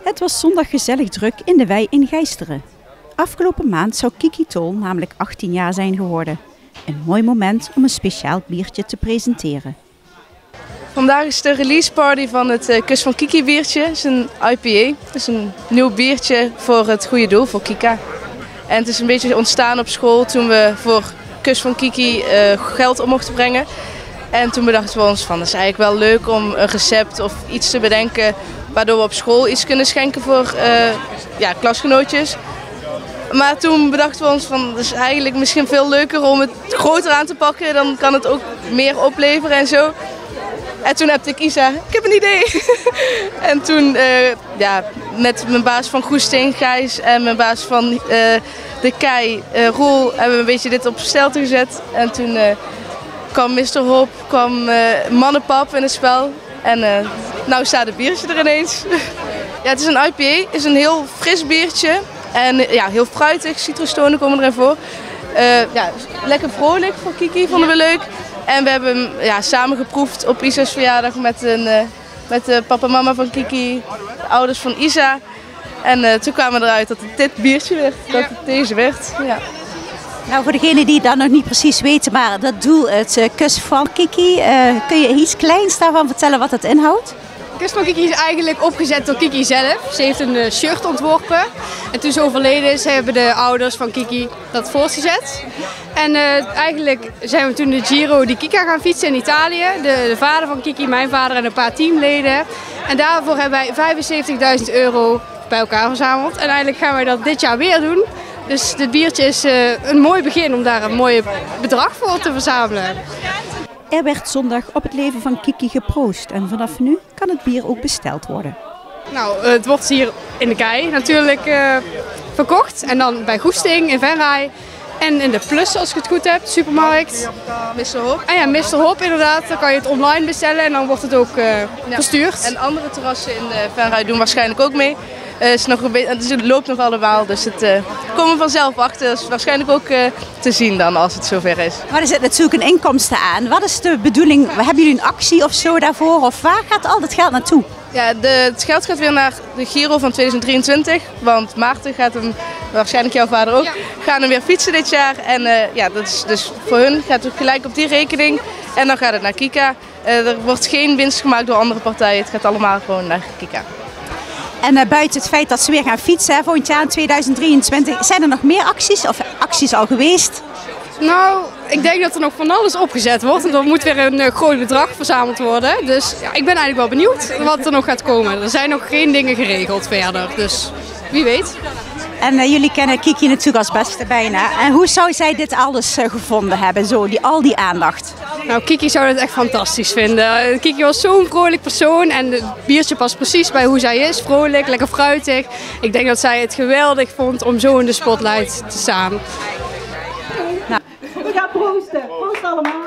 Het was zondag gezellig druk in de wei in Geisteren. Afgelopen maand zou Kiki Tol namelijk 18 jaar zijn geworden. Een mooi moment om een speciaal biertje te presenteren. Vandaag is de release party van het Kus van Kiki biertje. Het is een IPA. Het is een nieuw biertje voor het goede doel, voor Kika. En het is een beetje ontstaan op school toen we voor Kus van Kiki geld op mochten brengen. En toen bedachten we ons van, het is eigenlijk wel leuk om een recept of iets te bedenken waardoor we op school iets kunnen schenken voor klasgenootjes. Maar toen bedachten we ons van, het is eigenlijk misschien veel leuker om het groter aan te pakken. Dan kan het ook meer opleveren en zo. En toen heb ik Isa, ik heb een idee. En toen met mijn baas van Goesting, Gijs, en mijn baas van de Kei, Roel, hebben we een beetje dit op stelte gezet. En toen kwam Mr. Hop, kwam Mannenpap in het spel. En nou staat het biertje er ineens. Ja, het is een IPA, het is een heel fris biertje. En ja, heel fruitig, citrustonen komen erin voor. Lekker vrolijk voor Kiki, vonden we leuk. En we hebben hem samen geproefd op Isa's verjaardag met de papa en mama van Kiki, de ouders van Isa. En toen kwamen we eruit dat het dit biertje werd, dat het deze werd. Ja. Nou, voor degenen die dat nog niet precies weten, maar dat doel, het Kus van Kiki, kun je iets kleins daarvan vertellen wat het inhoudt? Kus van Kiki is eigenlijk opgezet door Kiki zelf. Ze heeft een shirt ontworpen en toen ze overleden is, hebben de ouders van Kiki dat voortgezet. En eigenlijk zijn we toen de Giro di Kika gaan fietsen in Italië. De vader van Kiki, mijn vader en een paar teamleden. En daarvoor hebben wij €75.000 bij elkaar verzameld. En eigenlijk gaan wij dat dit jaar weer doen. Dus dit biertje is een mooi begin om daar een mooi bedrag voor te verzamelen. Er werd zondag op het leven van Kiki geproost en vanaf nu kan het bier ook besteld worden. Nou, het wordt hier in de Kei natuurlijk verkocht en dan bij Goesting in Venray en in de Plus als ik het goed heb, supermarkt. Mr. Hop. Ah ja, Mr. Hop inderdaad, dan kan je het online bestellen en dan wordt het ook verstuurd. En andere terrassen in Venray doen waarschijnlijk ook mee. Het loopt nog allemaal, dus het komen we vanzelf achter. Dat is waarschijnlijk ook te zien dan als het zover is. Maar er zit natuurlijk een inkomsten aan. Wat is de bedoeling? Hebben jullie een actie of zo daarvoor? Of waar gaat al dat geld naartoe? Ja, het geld gaat weer naar de Giro van 2023. Want Maarten gaat hem, waarschijnlijk jouw vader ook, gaan hem weer fietsen dit jaar. En dat is dus voor hun gaat het gelijk op die rekening. En dan gaat het naar Kika. Er wordt geen winst gemaakt door andere partijen. Het gaat allemaal gewoon naar Kika. En buiten het feit dat ze weer gaan fietsen volgend jaar in 2023, zijn er nog meer acties of acties al geweest? Nou, ik denk dat er nog van alles opgezet wordt. Er moet weer een groot bedrag verzameld worden. Dus ja, ik ben eigenlijk wel benieuwd wat er nog gaat komen. Er zijn nog geen dingen geregeld verder, dus wie weet. En jullie kennen Kiki natuurlijk als beste bijna. En hoe zou zij dit alles gevonden hebben, al die aandacht? Nou, Kiki zou het echt fantastisch vinden. Kiki was zo'n vrolijk persoon en het biertje past precies bij hoe zij is. Vrolijk, lekker fruitig. Ik denk dat zij het geweldig vond om zo in de spotlight te staan. Nou, we gaan proosten. Proost allemaal.